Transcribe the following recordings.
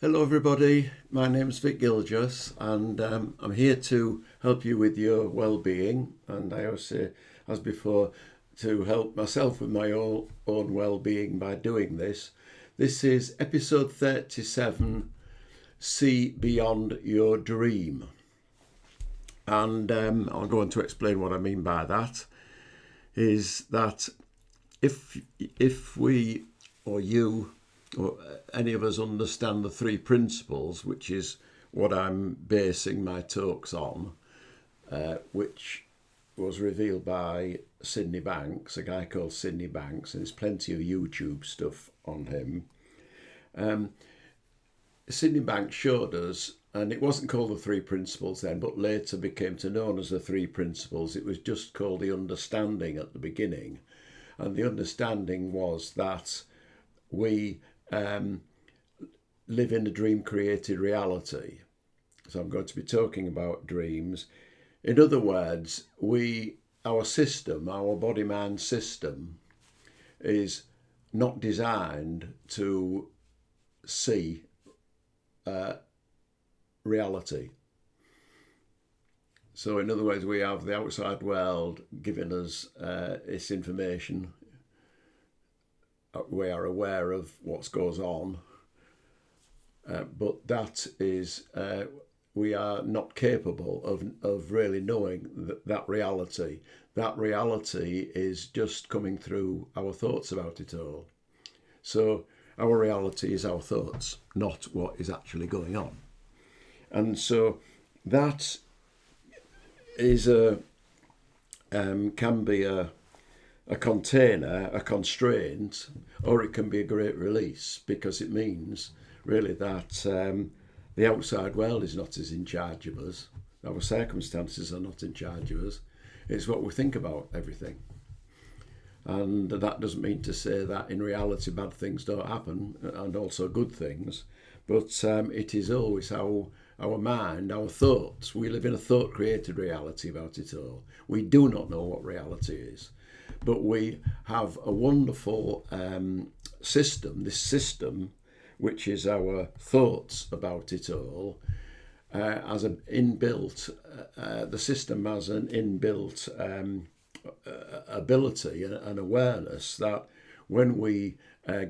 Hello, everybody. My name's Vic Gilgis, and I'm here to help you with your well-being. And I also, as before, to help myself with my own well-being by doing this. This is episode 37. See beyond your dream, and I'll go on to explain what I mean by that. Is that if we or you or any of us understand the three principles, which is what I'm basing my talks on, which was revealed by Sydney Banks, a guy called Sydney Banks, and there's plenty of YouTube stuff on him. Sydney Banks showed us, and it wasn't called the three principles then, but later became to known as the three principles. It was just called the understanding at the beginning. And the understanding was that we live in a dream created reality. So I'm going to be talking about dreams. In other words, our system, our body mind system, is not designed to see reality. So in other words, we have the outside world giving us its information. We are aware of what goes on, but that is we are not capable of really knowing that reality. That reality is just coming through our thoughts about it all. So our reality is our thoughts, not what is actually going on. And so that is can be a container, a constraint, or it can be a great release, because it means really that the outside world is not as in charge of us. Our circumstances are not in charge of us. It's what we think about everything. And that doesn't mean to say that in reality bad things don't happen, and also good things, but it is always how our mind, our thoughts, we live in a thought created reality about it all. We do not know what reality is. But we have a wonderful system, this system, which is our thoughts about it all, as an inbuilt, the system has an inbuilt ability and awareness that when we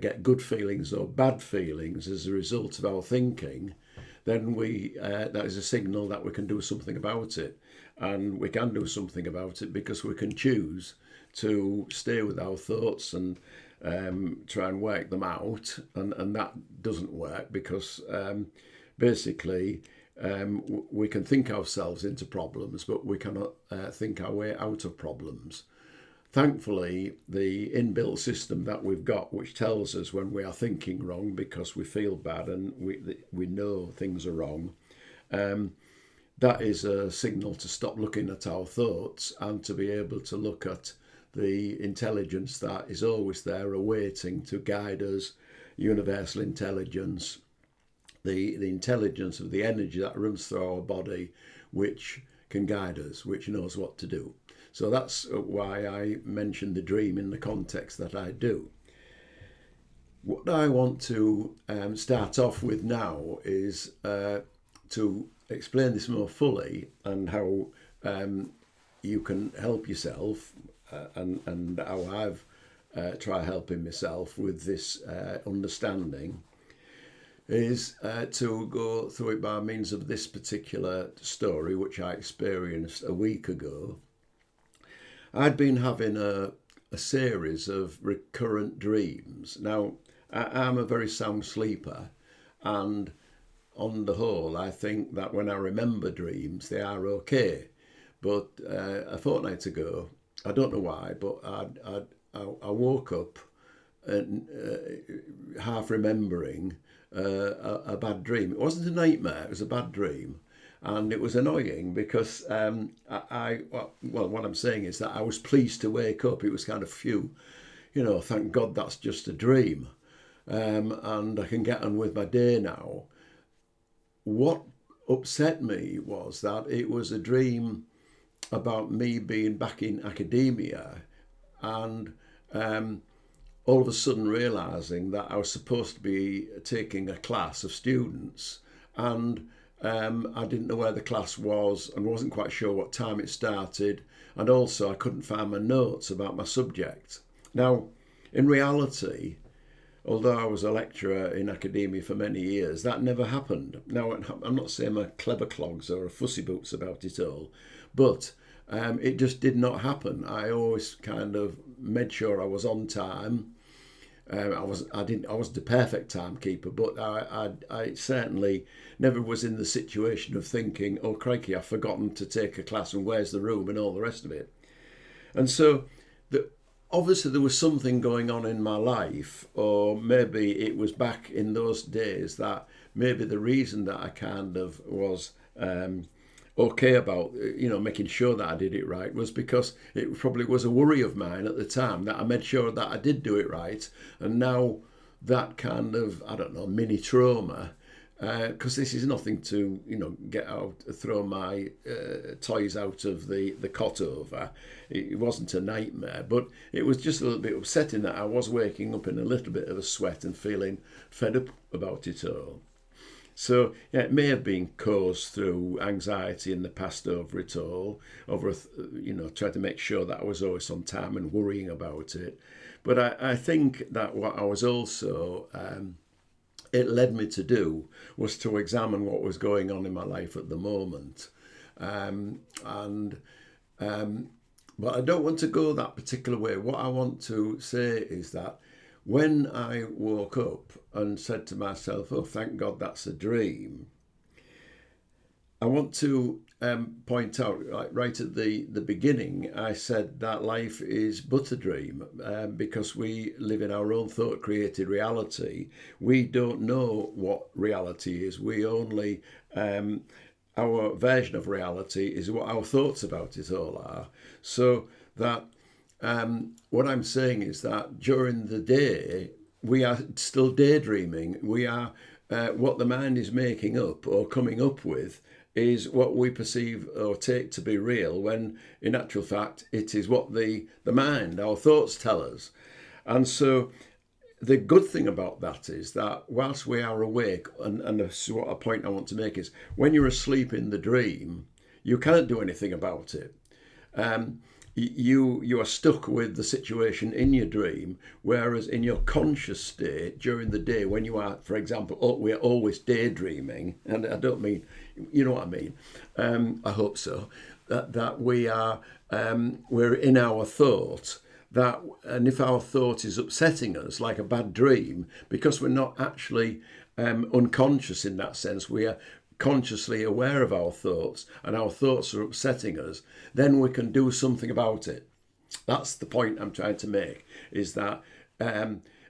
get good feelings or bad feelings as a result of our thinking, then that is a signal that we can do something about it. And we can do something about it because we can choose to stay with our thoughts and try and work them out, and that doesn't work because basically we can think ourselves into problems, but we cannot think our way out of problems. Thankfully, the inbuilt system that we've got, which tells us when we are thinking wrong because we feel bad and we know things are wrong, that is a signal to stop looking at our thoughts and to be able to look at the intelligence that is always there awaiting to guide us, universal intelligence, the intelligence of the energy that runs through our body, which can guide us, which knows what to do. So that's why I mentioned the dream in the context that I do. What I want to start off with now is to explain this more fully and how you can help yourself, and how I've tried helping myself with this understanding is to go through it by means of this particular story, which I experienced a week ago. I'd been having a series of recurrent dreams. Now, I'm a very sound sleeper, and on the whole, I think that when I remember dreams, they are okay. But a fortnight ago, I don't know why, but I woke up and half remembering a bad dream. It wasn't a nightmare, it was a bad dream. And it was annoying because what I'm saying is that I was pleased to wake up. It was kind of phew, thank God that's just a dream. And I can get on with my day now. What upset me was that it was a dream about me being back in academia, and all of a sudden realising that I was supposed to be taking a class of students, and I didn't know where the class was and wasn't quite sure what time it started, and also I couldn't find my notes about my subject. Now, in reality, although I was a lecturer in academia for many years, that never happened. Now, I'm not saying I'm a clever clogs or a fussy boots about it all, but it just did not happen. I always kind of made sure I was on time. I wasn't the perfect timekeeper, but I certainly never was in the situation of thinking, oh crikey, I've forgotten to take a class and where's the room and all the rest of it. And so obviously there was something going on in my life, or maybe it was back in those days that maybe the reason that I kind of was okay about, making sure that I did it right was because it probably was a worry of mine at the time that I made sure that I did do it right. And now that kind of, I don't know, mini trauma, because this is nothing to, get out, throw my toys out of the cot over. It wasn't a nightmare, but it was just a little bit upsetting that I was waking up in a little bit of a sweat and feeling fed up about it all. So yeah, it may have been caused through anxiety in the past over it all, trying to make sure that I was always on time and worrying about it. But I think that what I was also, it led me to do was to examine what was going on in my life at the moment. But I don't want to go that particular way. What I want to say is that when I woke up and said to myself, oh, thank God that's a dream, I want to point out, right at the beginning, I said that life is but a dream because we live in our own thought-created reality. We don't know what reality is. We only, our version of reality is what our thoughts about it all are. So that what I'm saying is that during the day, we are still daydreaming. We are, what the mind is making up or coming up with is what we perceive or take to be real, when in actual fact, it is what the mind, our thoughts tell us. And so the good thing about that is that whilst we are awake, and this is what a point I want to make is, when you're asleep in the dream, you can't do anything about it. You are stuck with the situation in your dream, whereas in your conscious state during the day, when you are, for example, we're always daydreaming, and I don't mean, you know what I mean, I hope so, that we are, we're in our thought, that, and if our thought is upsetting us like a bad dream, because we're not actually unconscious in that sense, we are consciously aware of our thoughts and our thoughts are upsetting us, then we can do something about it. That's the point I'm trying to make, is that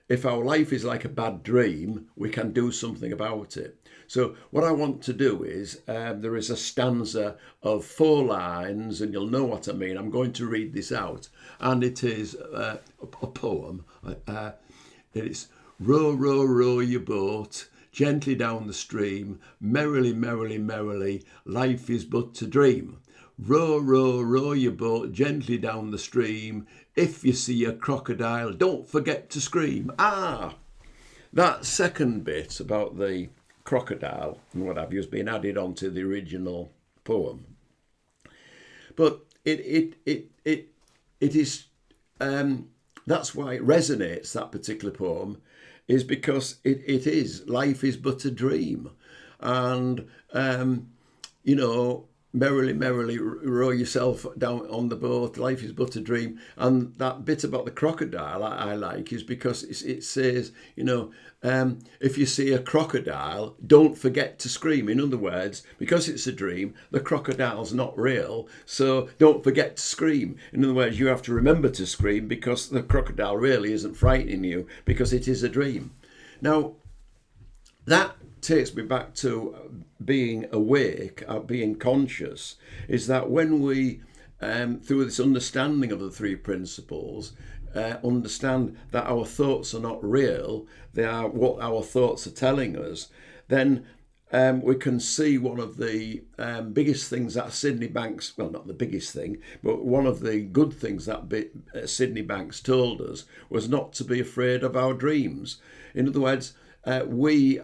if our life is like a bad dream, we can do something about it. So what I want to do is, there is a stanza of 4 lines, and you'll know what I mean. I'm going to read this out, and it is a poem. It's row, row, row your boat gently down the stream, merrily, merrily, merrily, life is but a dream. Row, row, row your boat gently down the stream. If you see a crocodile, don't forget to scream. That second bit about the crocodile and what have you has been added onto the original poem. But it is, that's why it resonates, that particular poem, is because it is, life is but a dream. And, merrily, merrily row yourself down on the boat, life is but a dream. And that bit about the crocodile I like is because it says, if you see a crocodile, don't forget to scream. In other words, because it's a dream, the crocodile's not real, so don't forget to scream. In other words, you have to remember to scream because the crocodile really isn't frightening you, because it is a dream. Now, that takes me back to being awake, being conscious, is that when we, through this understanding of the 3 principles, understand that our thoughts are not real, they are what our thoughts are telling us, then we can see one of the biggest things that Sydney Banks, well, not the biggest thing, but one of the good things that Sydney Banks told us was not to be afraid of our dreams. In other words, we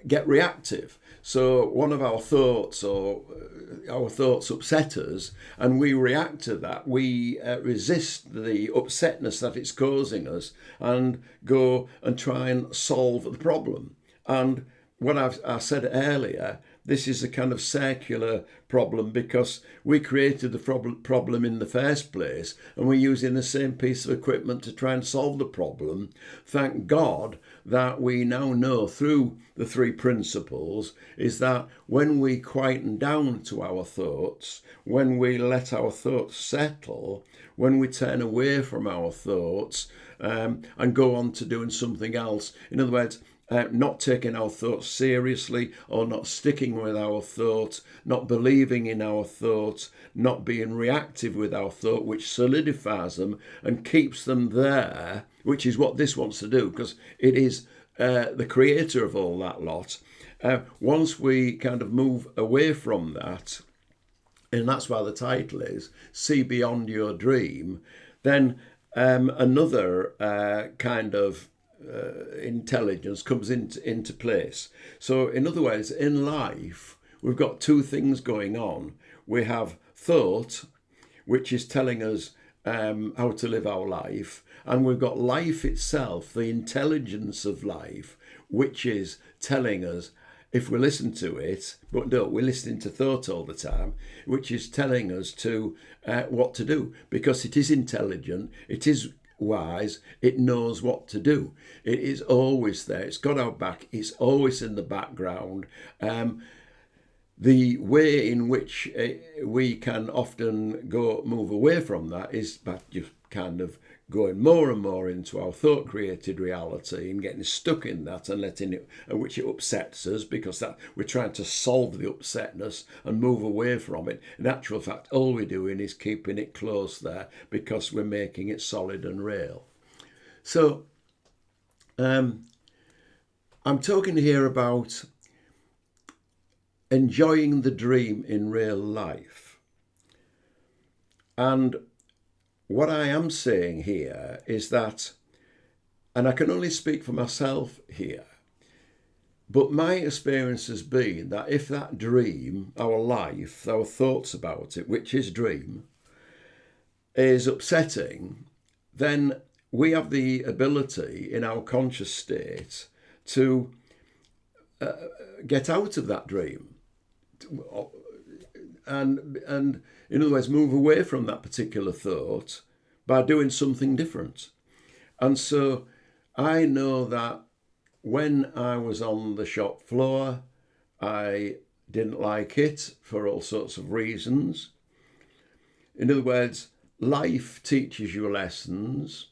get reactive. So one of our thoughts upset us, and we react to that. We resist the upsetness that it's causing us and go and try and solve the problem. And what I said earlier, this is a kind of circular problem because we created the problem in the first place, and we're using the same piece of equipment to try and solve the problem. Thank God that we now know through the three principles is that when we quieten down to our thoughts, when we let our thoughts settle, when we turn away from our thoughts and go on to doing something else, in other words, not taking our thoughts seriously or not sticking with our thoughts, not believing in our thoughts, not being reactive with our thought, which solidifies them and keeps them there, which is what this wants to do, because it is the creator of all that lot. Once we kind of move away from that, and that's why the title is See Beyond Your Dream, then another kind of intelligence comes into place. So in other words, in life, we've got two things going on. We have thought, which is telling us how to live our life, and we've got life itself, the intelligence of life, which is telling us, if we listen to it, but no, we're listening to thought all the time, which is telling us to what to do, because it is intelligent, it is wise, it knows what to do. It is always there. It's got our back. It's always in the background. The way in which we can often move away from that is by just kind of going more and more into our thought-created reality and getting stuck in that and letting it, which it upsets us because that we're trying to solve the upsetness and move away from it. In actual fact, all we're doing is keeping it close there because we're making it solid and real. So I'm talking here about enjoying the dream in real life. And what I am saying here is that, and I can only speak for myself here, but my experience has been that if that dream, our life, our thoughts about it, which is dream, is upsetting, then we have the ability in our conscious state to get out of that dream and in other words, move away from that particular thought by doing something different. And so I know that when I was on the shop floor, I didn't like it for all sorts of reasons. In other words, life teaches you lessons.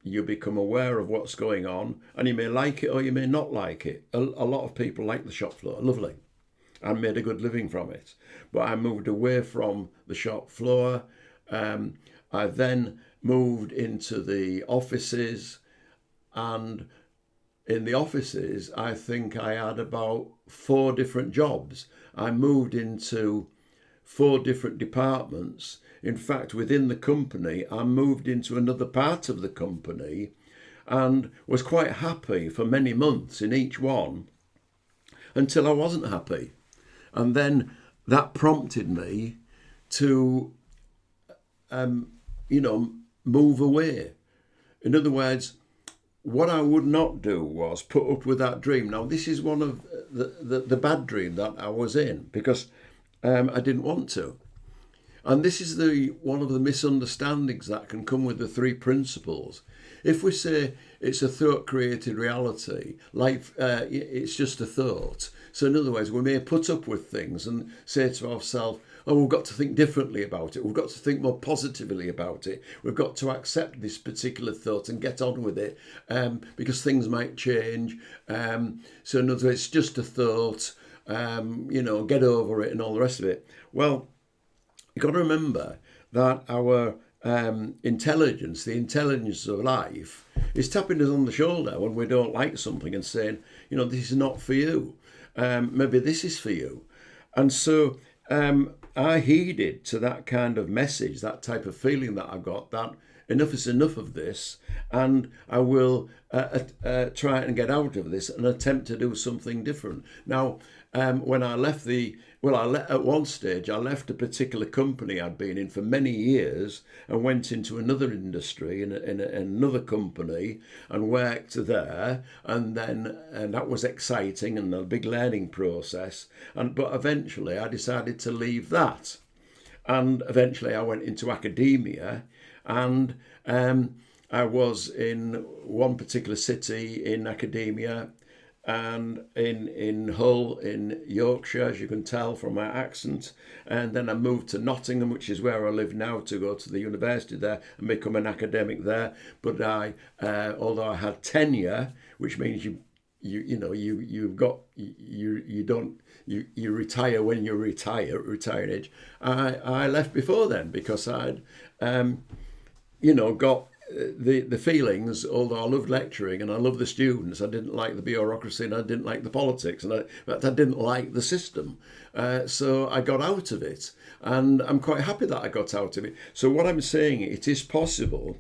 You become aware of what's going on, and you may like it or you may not like it. A lot of people like the shop floor, lovely, and made a good living from it. But I moved away from the shop floor. I then moved into the offices, and in the offices, I think I had about 4 different jobs. I moved into 4 different departments. In fact, within the company, I moved into another part of the company and was quite happy for many months in each one until I wasn't happy. And then that prompted me to, move away. In other words, what I would not do was put up with that dream. Now, this is one of the bad dream that I was in because I didn't want to. And this is one of the misunderstandings that can come with the 3 principles. If we say it's a thought-created reality, life, it's just a thought. So in other words, we may put up with things and say to ourselves, oh, we've got to think differently about it. We've got to think more positively about it. We've got to accept this particular thought and get on with it because things might change. So in other words, it's just a thought, get over it and all the rest of it. Well, you've got to remember that our intelligence, the intelligence of life, is tapping us on the shoulder when we don't like something and saying, this is not for you. maybe this is for you. And so I heeded to that kind of message, that type of feeling that I got, that enough is enough of this, and I will try and get out of this and attempt to do something different. Now, when I left at one stage, I left a particular company I'd been in for many years and went into another industry in another company and worked there. And that was exciting and a big learning process. But eventually I decided to leave that. And eventually I went into academia, and I was in one particular city in academia, and in Hull in Yorkshire, as you can tell from my accent. And then I moved to Nottingham, which is where I live now, to go to the university there and become an academic there. But although I had tenure, which means you retire when you retire age. I left before then because I'd got the feelings. Although I loved lecturing and I loved the students, I didn't like the bureaucracy and I didn't like the politics, and I didn't like the system. So I got out of it, and I'm quite happy that I got out of it. So what I'm saying, it is possible.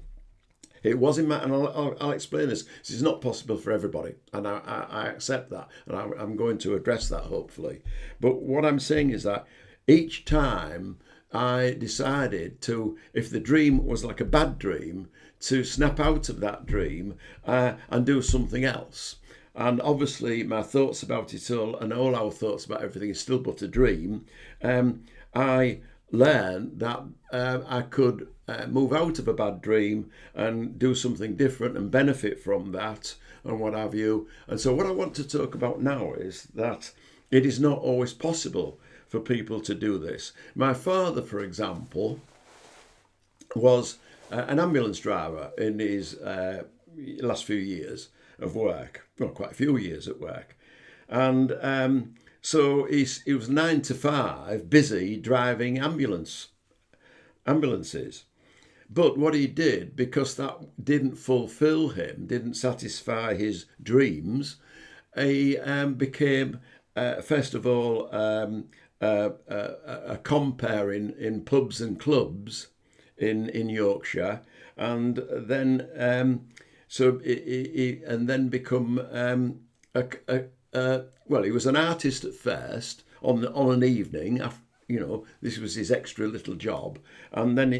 It was in my, and I'll explain this. This is not possible for everybody, and I accept that, and I'm going to address that hopefully. But what I'm saying is that each time I decided to, if the dream was like a bad dream, to snap out of that dream and do something else. And obviously my thoughts about it all, and all our thoughts about everything, is still but a dream. I learned that I could move out of a bad dream and do something different and benefit from that and what have you. And so what I want to talk about now is that it is not always possible for people to do this. My father, for example, was an ambulance driver in his last few years of work, well, quite a few years at work. And so he was 9 to 5 busy driving ambulances. But what he did, because that didn't fulfill him, didn't satisfy his dreams, he became, first of all, a compere in pubs and clubs in Yorkshire, and then become he was an artist at first on an evening. This was his extra little job, and then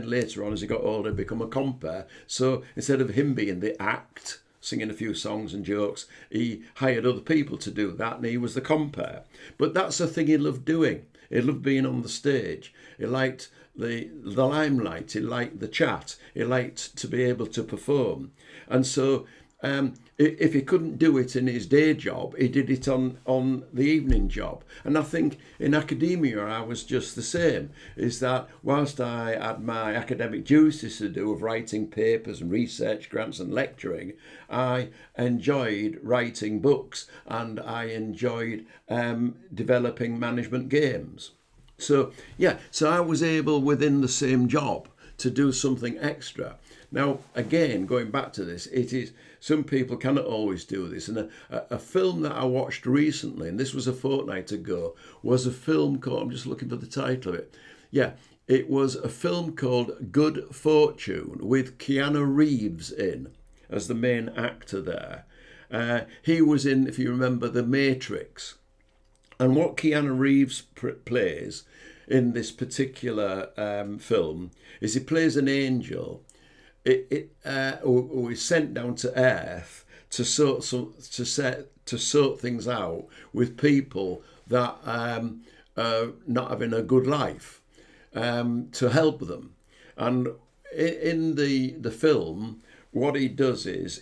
later on, as he got older, become a compere. So instead of him being the act, singing a few songs and jokes, he hired other people to do that, and he was the compere. But that's the thing he loved doing. He loved being on the stage. He liked the limelight. He liked the chat. He liked to be able to perform. And so if he couldn't do it in his day job, he did it on the evening job. And I think in academia I was just the same, is that whilst I had my academic duties to do of writing papers and research grants and lecturing, I enjoyed writing books, and I enjoyed developing management games. So I was able within the same job to do something extra. Now, again, going back to this, it is, some people cannot always do this. And a film that I watched recently, and this was a fortnight ago, was a film called, I'm just looking for the title of it. Yeah, it was a film called Good Fortune, with Keanu Reeves in as the main actor there. He was in, if you remember, The Matrix. And what Keanu Reeves plays in this particular film is he plays an angel who is sent down to Earth to sort things out with people that are not having a good life, to help them. And in the film, what he does is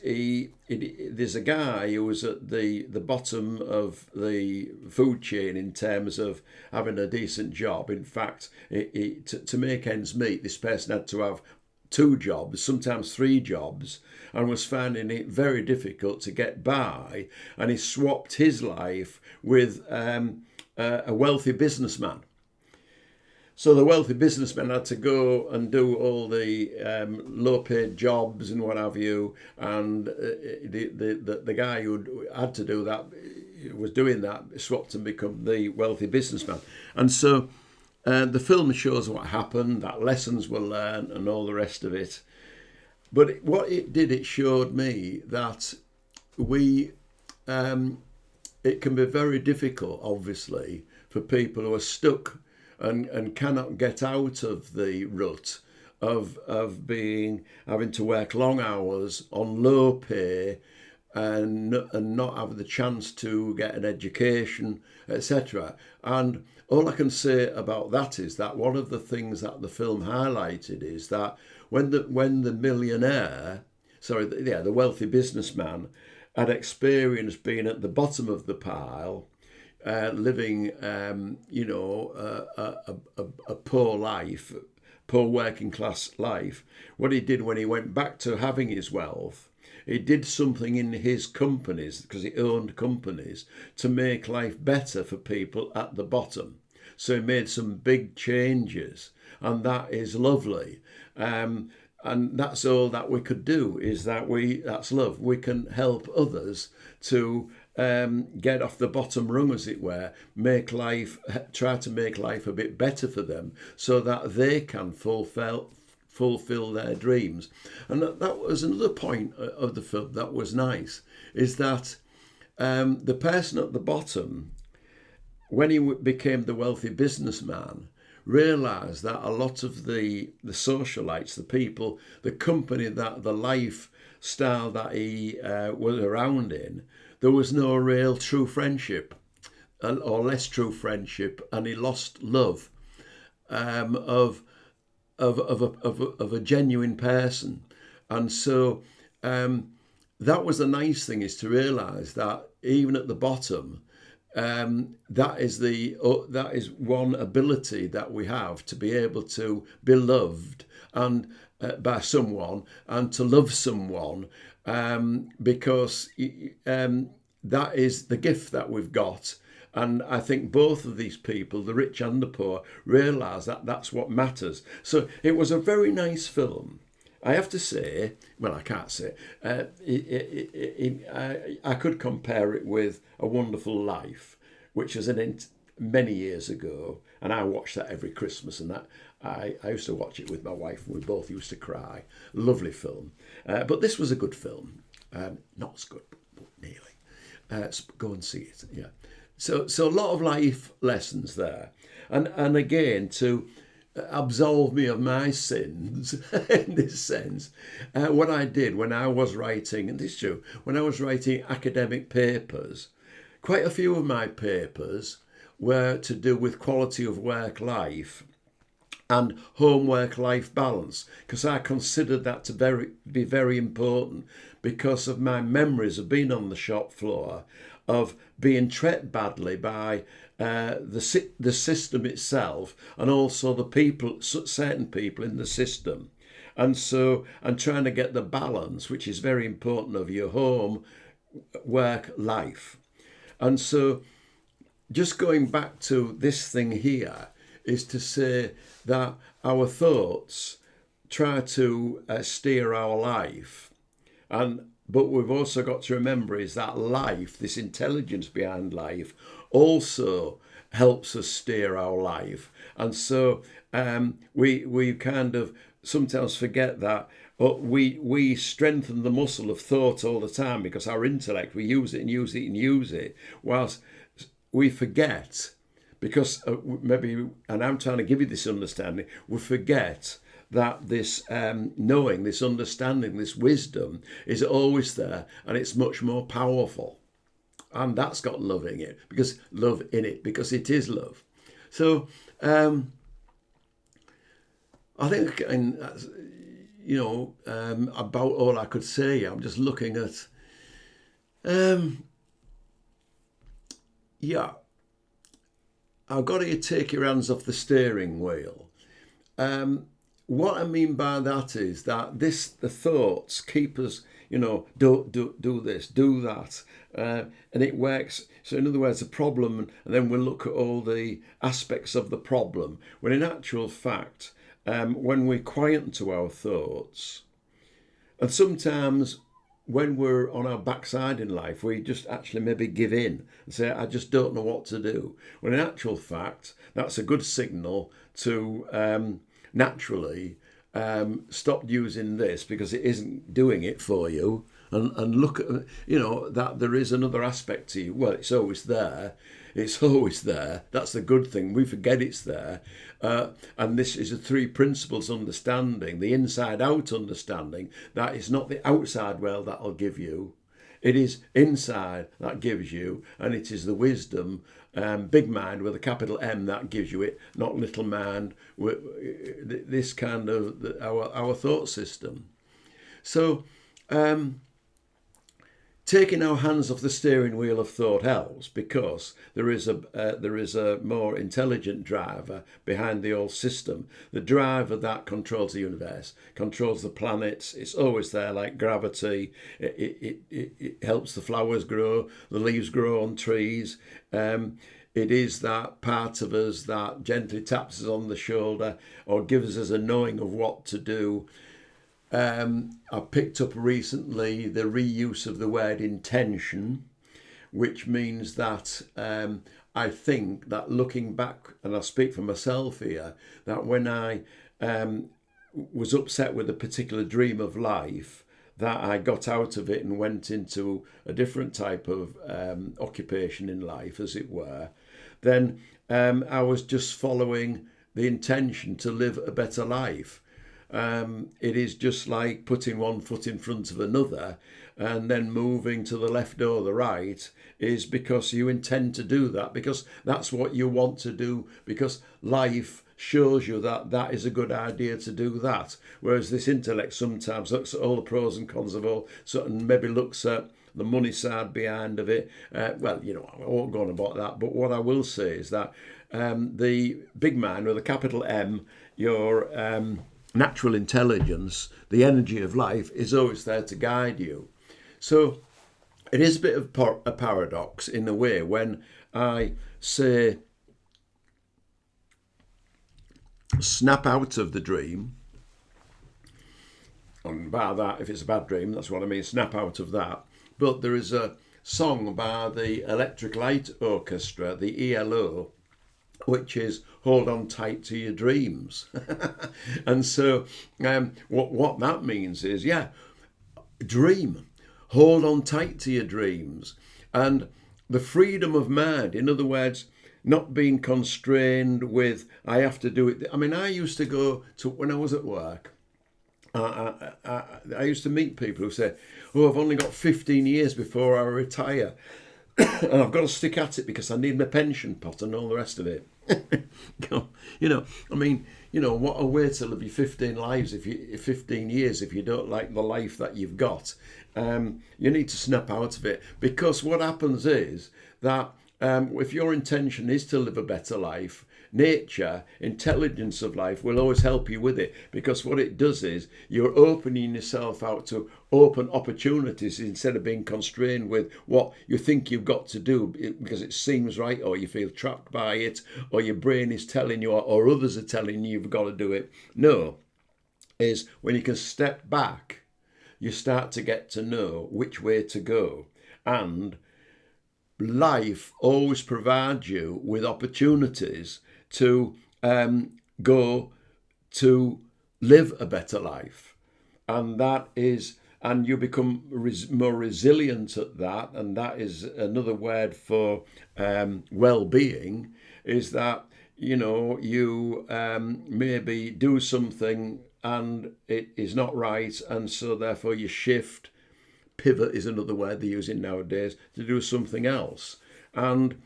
there's a guy who was at the bottom of the food chain in terms of having a decent job. In fact, to make ends meet, this person had to have 2 jobs, sometimes 3 jobs, and was finding it very difficult to get by. And he swapped his life with a wealthy businessman. So the wealthy businessman had to go and do all the low-paid jobs and what have you, and the guy who had to do that, was doing that, swapped and become the wealthy businessman. And so the film shows what happened, that lessons were learned and all the rest of it. But what it did, it showed me that it can be very difficult, obviously, for people who are stuck and cannot get out of the rut of having to work long hours on low pay and not have the chance to get an education, etc. And all I can say about that is that one of the things that the film highlighted is that when the millionaire, the wealthy businessman, had experienced being at the bottom of the pile, living, a poor life, poor working class life, what he did when he went back to having his wealth, he did something in his companies, because he owned companies, to make life better for people at the bottom. So he made some big changes, and that is lovely. And that's all that we could do, is that's love. We can help others to get off the bottom rung, as it were, try to make life a bit better for them so that they can fulfill their dreams. And that was another point of the film that was nice, is that the person at the bottom, when he became the wealthy businessman, realised that a lot of the socialites, the people, the company, that the lifestyle that he was around in, there was no real true friendship, or less true friendship, and he lost love of a genuine person. And so that was the nice thing, is to realise that even at the bottom, that is one ability that we have, to be able to be loved and by someone, and to love someone, because that is the gift that we've got. And I think both of these people, the rich and the poor, realise that that's what matters. So it was a very nice film. I have to say, well, I can't say, I could compare it with A Wonderful Life, which was many years ago, and I watched that every Christmas, and that I used to watch it with my wife, and we both used to cry. Lovely film. But this was a good film. Not as good, but nearly. Go and see it, yeah. So a lot of life lessons there. And again, to absolve me of my sins in this sense, what I did when I was writing, and this is true, when I was writing academic papers, quite a few of my papers were to do with quality of work life and home work life balance, because I considered that to be very important, because of my memories of being on the shop floor, of being treated badly by the system itself, and also the people, certain people in the system. And so I'm trying to get the balance, which is very important, of your home work life. And so just going back to this thing here is to say that our thoughts try to steer our life, but we've also got to remember is that life, this intelligence behind life, also helps us steer our life. And so we kind of sometimes forget that we strengthen the muscle of thought all the time, because our intellect, we use it and use it and use it, whilst we forget, because maybe, and I'm trying to give you this understanding, we forget that this knowing, this understanding, this wisdom is always there, and it's much more powerful. And that's got love in it, because it is love. So I think, about all I could say. I'm just looking at, I've got to take your hands off the steering wheel. What I mean by that is that the thoughts keep us, do this, do that, and it works. So in other words, a problem, and then we'll look at all the aspects of the problem, when in actual fact, when we quieten to our thoughts, and sometimes when we're on our backside in life, we just actually maybe give in and say, I just don't know what to do. When in actual fact, that's a good signal to naturally stop using this because it isn't doing it for you. And look at, that there is another aspect to you. Well, it's always there. It's always there. That's the good thing. We forget it's there. And this is a three principles understanding, the inside out understanding, that it's not the outside world that'll give you. It is inside that gives you, and it is the wisdom, big mind with a capital M, that gives you it, not little mind, this kind of our thought system. So, taking our hands off the steering wheel of thought helps, because there is a more intelligent driver behind the whole system. The driver that controls the universe, controls the planets. It's always there, like gravity. It helps the flowers grow, the leaves grow on trees. It is that part of us that gently taps us on the shoulder or gives us a knowing of what to do. I picked up recently the reuse of the word intention, which means that I think that looking back, and I speak for myself here, that when I was upset with a particular dream of life, that I got out of it and went into a different type of occupation in life, as it were, then I was just following the intention to live a better life. It is just like putting one foot in front of another and then moving to the left or the right, is because you intend to do that, because that's what you want to do, because life shows you that that is a good idea to do that. Whereas this intellect sometimes looks at all the pros and cons of all, and maybe looks at the money side behind of it. I won't go on about that, but what I will say is that the big man with a capital M, your natural intelligence, the energy of life, is always there to guide you. So it is a bit of a paradox in a way when I say snap out of the dream, and by that, if it's a bad dream, that's what I mean, snap out of that. But there is a song by the Electric Light Orchestra, the ELO, which is hold on tight to your dreams. And so what that means is, dream, hold on tight to your dreams. And the freedom of mind, in other words, not being constrained with, I have to do it. I mean, I used to go to, when I was at work, I used to meet people who said, I've only got 15 years before I retire. And I've got to stick at it because I need my pension pot and all the rest of it. What a way to live your 15 years if you don't like the life that you've got. You need to snap out of it, because what happens is that if your intention is to live a better life, nature, intelligence of life will always help you with it, because what it does is you're opening yourself out to open opportunities instead of being constrained with what you think you've got to do because it seems right, or you feel trapped by it, or your brain is telling you, or others are telling you you've got to do it. No, is when you can step back, you start to get to know which way to go. And life always provides you with opportunities to go to live a better life, and that is, and you become more resilient at that. And that is another word for well-being, is that you maybe do something and it is not right, and so therefore you shift. Pivot is another word they're using nowadays, to do something else. And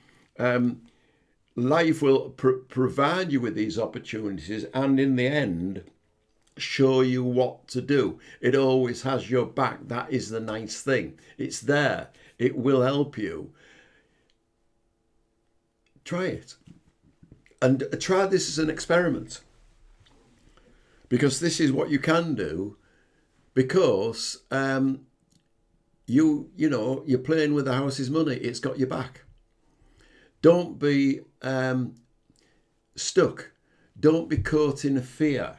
life will provide you with these opportunities, and in the end show you what to do. It always has your back. That is the nice thing. It's there. It will help you. Try it, and try this as an experiment, because this is what you can do, because you're playing with the house's money. It's got your back. Don't be stuck. Don't be caught in fear,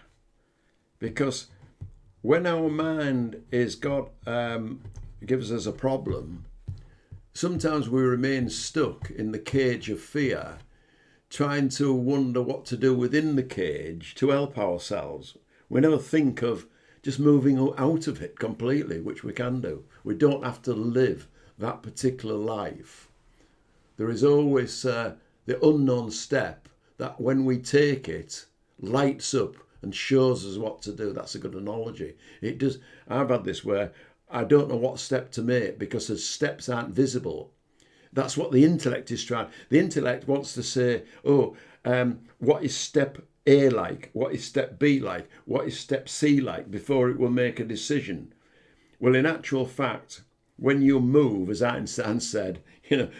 because when our mind is got gives us a problem, sometimes we remain stuck in the cage of fear, trying to wonder what to do within the cage to help ourselves. We never think of just moving out of it completely, which we can do. We don't have to live that particular life. There is always the unknown step that when we take it, lights up and shows us what to do. That's a good analogy. It does. I've had this where I don't know what step to make because the steps aren't visible. That's what the intellect is trying. The intellect wants to say, what is step A like? What is step B like? What is step C like? Before it will make a decision. Well, in actual fact, when you move, as Einstein said,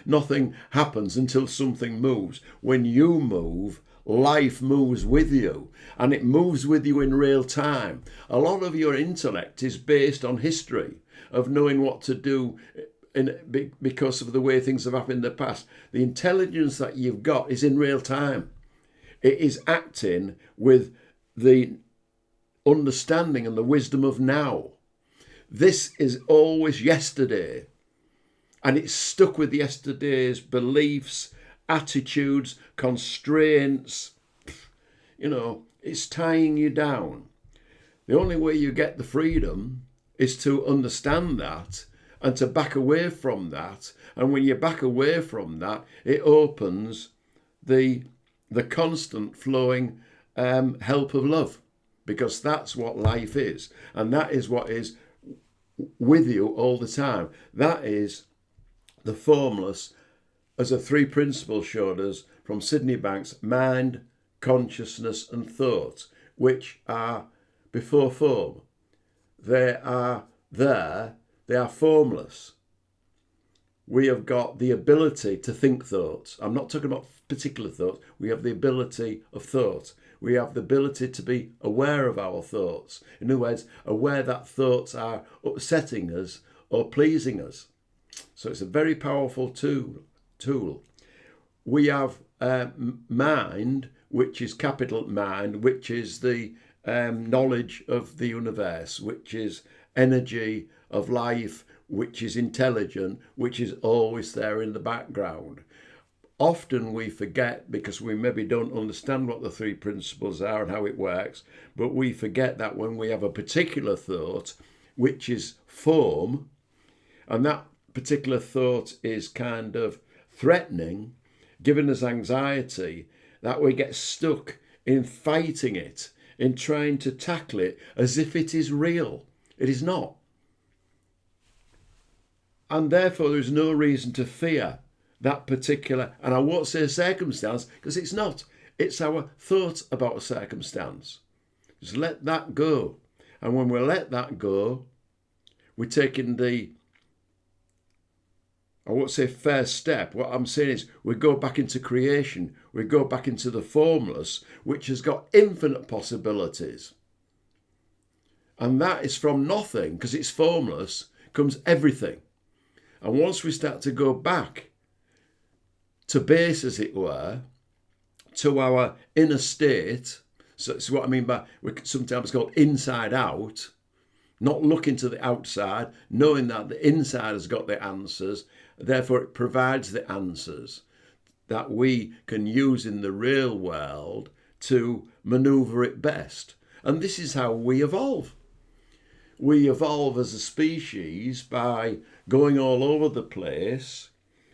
nothing happens until something moves. When you move, life moves with you, and it moves with you in real time. A lot of your intellect is based on history of knowing what to do because of the way things have happened in the past. The intelligence that you've got is in real time. It is acting with the understanding and the wisdom of now. This is always yesterday, and it's stuck with yesterday's beliefs, attitudes, constraints. It's tying you down. The only way you get the freedom is to understand that and to back away from that. And when you back away from that, it opens the constant flowing help of love, because that's what life is. And that is what is with you all the time. That is the formless, as the three principles showed us from Sydney Banks: mind, consciousness and thought, which are before form. They are there, they are formless. We have got the ability to think thoughts. I'm not talking about particular thoughts. We have the ability of thought. We have the ability to be aware of our thoughts. In other words, aware that thoughts are upsetting us or pleasing us. So it's a very powerful tool. We have mind, which is capital mind, which is the knowledge of the universe, which is energy of life, which is intelligent, which is always there in the background. Often we forget, because we maybe don't understand what the three principles are and how it works, but we forget that when we have a particular thought, which is form, and that particular thought is kind of threatening, giving us anxiety, that we get stuck in fighting it, in trying to tackle it as if it is real. It is not. And therefore there's no reason to fear that particular, and I won't say circumstance, because it's not. It's our thought about a circumstance. Just let that go. And when we let that go, we're taking the, I won't say first step. What I'm saying is we go back into creation. We go back into the formless, which has got infinite possibilities. And that is from nothing, because it's formless, comes everything. And once we start to go back to base, as it were, to our inner state, so it's what I mean by, we sometimes called inside out, not looking to the outside, knowing that the inside has got the answers, therefore it provides the answers that we can use in the real world to maneuver it best. And this is how we evolve. We evolve as a species by going all over the place,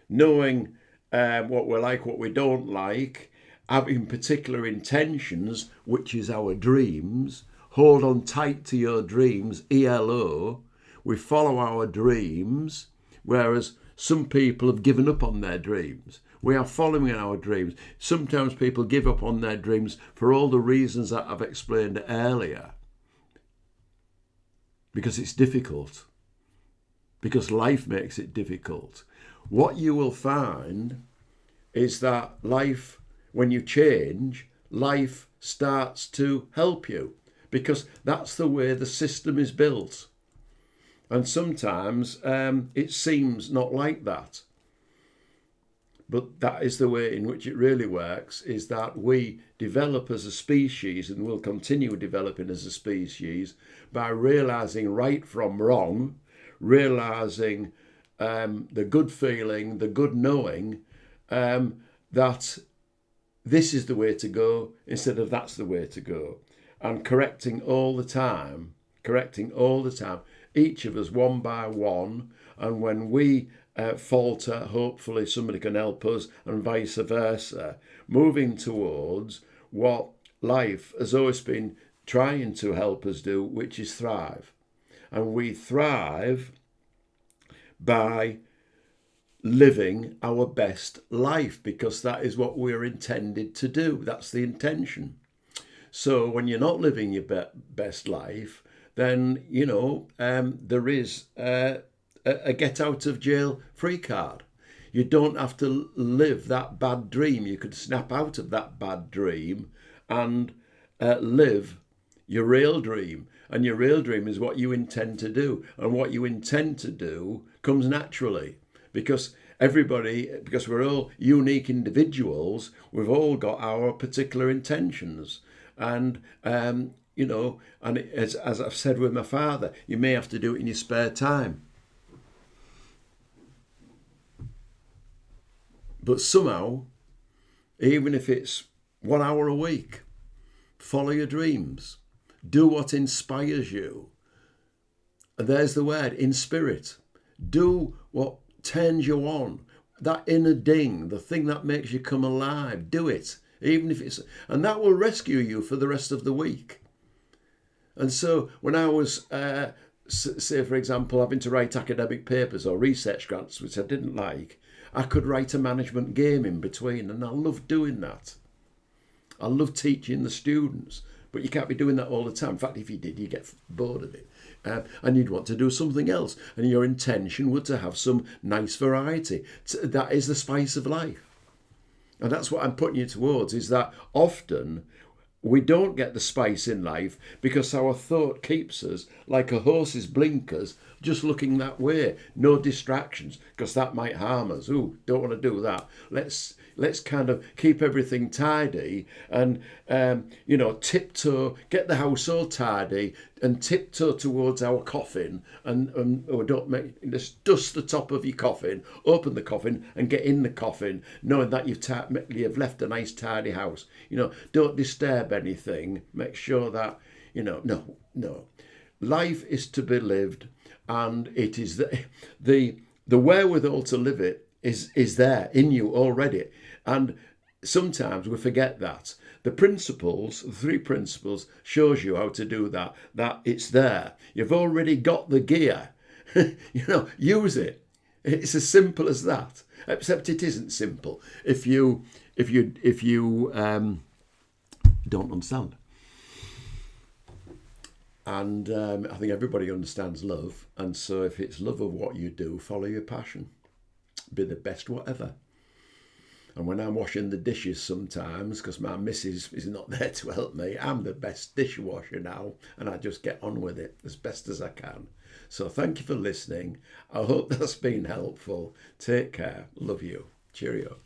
knowing what we like, what we don't like, having particular intentions, which is our dreams. Hold on tight to your dreams, ELO. We follow our dreams, whereas some people have given up on their dreams. We are following our dreams. Sometimes people give up on their dreams for all the reasons that I've explained earlier. Because it's difficult. Because life makes it difficult. What you will find is that life, when you change, life starts to help you, because that's the way the system is built. And sometimes it seems not like that. But that is the way in which it really works, is that we develop as a species, and will continue developing as a species, by realising right from wrong, realising the good feeling, the good knowing that this is the way to go instead of that's the way to go. And correcting all the time, each of us one by one. And when we falter, hopefully somebody can help us, and vice versa, moving towards what life has always been trying to help us do, which is thrive. And we thrive by living our best life, because that is what we're intended to do. That's the intention. So when you're not living your best life, then, there is a get out of jail free card. You don't have to live that bad dream. You could snap out of that bad dream and live your real dream. And your real dream is what you intend to do. And what you intend to do comes naturally. Because we're all unique individuals, we've all got our particular intentions. And, and as I've said with my father, you may have to do it in your spare time. But somehow, even if it's 1 hour a week, follow your dreams. Do what inspires you. And there's the word, in spirit. Do what turns you on. That inner ding, the thing that makes you come alive. Do it. Even if it's... And that will rescue you for the rest of the week. And so when I was, say, for example, having to write academic papers or research grants, which I didn't like, I could write a management game in between, and I loved doing that. I love teaching the students, but you can't be doing that all the time. In fact, if you did, you get bored of it. And you'd want to do something else. And your intention would to have some nice variety. That is the spice of life. And that's what I'm putting you towards, is that often we don't get the spice in life because our thought keeps us like a horse's blinkers, just looking that way. No distractions, because that might harm us. Ooh, don't want to do that. Let's kind of keep everything tidy and, tiptoe, get the house all tidy and tiptoe towards our coffin just dust the top of your coffin, open the coffin and get in the coffin, knowing that you've left a nice tidy house. Don't disturb anything. Make sure that, no. Life is to be lived, and it is the wherewithal to live it is there in you already. And sometimes we forget that. The three principles shows you how to do that it's there. You've already got the gear. Use it. It's as simple as that. Except it isn't simple if you don't understand. And I think everybody understands love. And so if it's love of what you do, follow your passion. Be the best whatever. And when I'm washing the dishes sometimes, because my missus is not there to help me, I'm the best dishwasher now, and I just get on with it as best as I can. So thank you for listening. I hope that's been helpful. Take care. Love you. Cheerio.